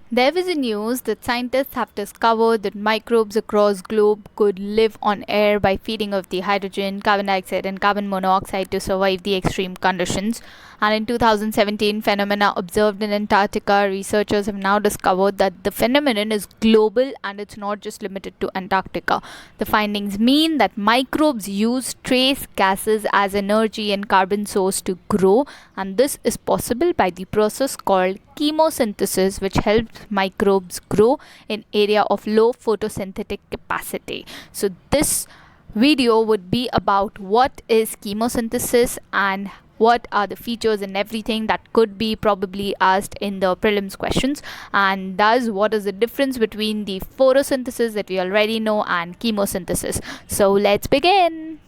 There was a news that scientists have discovered that microbes across globe could live on air by feeding off the hydrogen, carbon dioxide and carbon monoxide to survive the extreme conditions. And in 2017 phenomena observed in Antarctica, researchers have now discovered that the phenomenon is global and it's not just limited to Antarctica. The findings mean that microbes use trace gases as energy and carbon source to grow, and this is possible by the process called chemosynthesis, which helps microbes grow in area of low photosynthetic capacity. So this video would be about what is chemosynthesis and what are the features and everything that could be probably asked in the prelims questions, and thus what is the difference between the photosynthesis that we already know and chemosynthesis. So let's begin.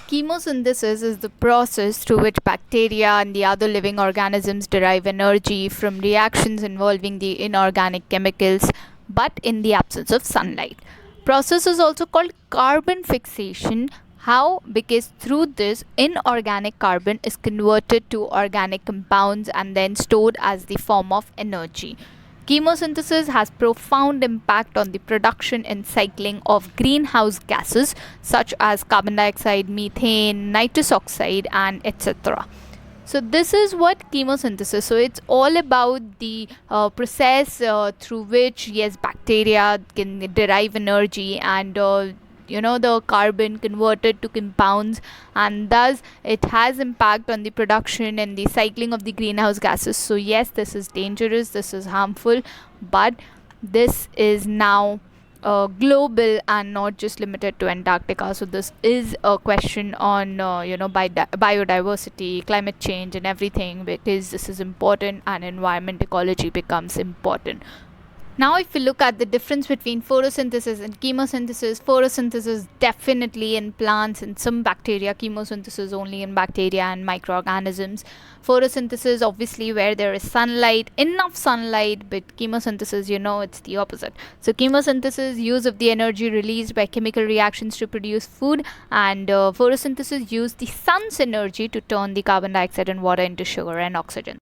Chemosynthesis is the process through which bacteria and the other living organisms derive energy from reactions involving the inorganic chemicals, but in the absence of sunlight. Process is also called carbon fixation. How? Because through this, inorganic carbon is converted to organic compounds and then stored as the form of energy. Chemosynthesis has profound impact on the production and cycling of greenhouse gases such as carbon dioxide, methane, nitrous oxide, and etc. So this is what chemosynthesis. So it's all about the process through which, yes, bacteria can derive energy and the carbon converted to compounds, and thus it has impact on the production and the cycling of the greenhouse gases. So yes, this is dangerous, this is harmful, but this is now global and not just limited to Antarctica. So this is a question on biodiversity, climate change and everything, because this is important and environment ecology becomes important. Now, if we look at the difference between photosynthesis and chemosynthesis, photosynthesis definitely in plants and some bacteria, chemosynthesis only in bacteria and microorganisms. Photosynthesis, obviously, where there is sunlight, enough sunlight, but chemosynthesis, it's the opposite. So, chemosynthesis, use of the energy released by chemical reactions to produce food, and photosynthesis, use the sun's energy to turn the carbon dioxide and water into sugar and oxygen.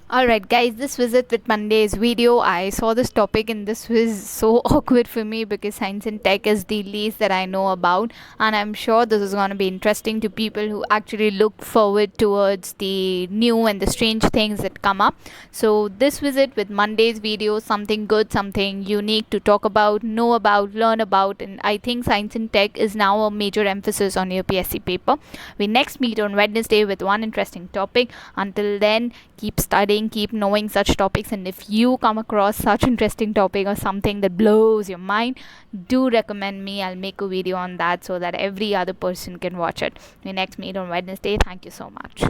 Alright guys, this was it with Monday's video. I saw this topic and this was so awkward for me because science and tech is the least that I know about, and I'm sure this is going to be interesting to people who actually look forward towards the new and the strange things that come up. So this was it with Monday's video. Something good, something unique to talk about, know about, learn about, and I think science and tech is now a major emphasis on your PSC paper. We next meet on Wednesday with one interesting topic. Until then, keep studying, keep knowing such topics, and if you come across such interesting topic or something that blows your mind, do recommend me. I'll make a video on that so that every other person can watch it. We next meet on Wednesday. Thank you so much.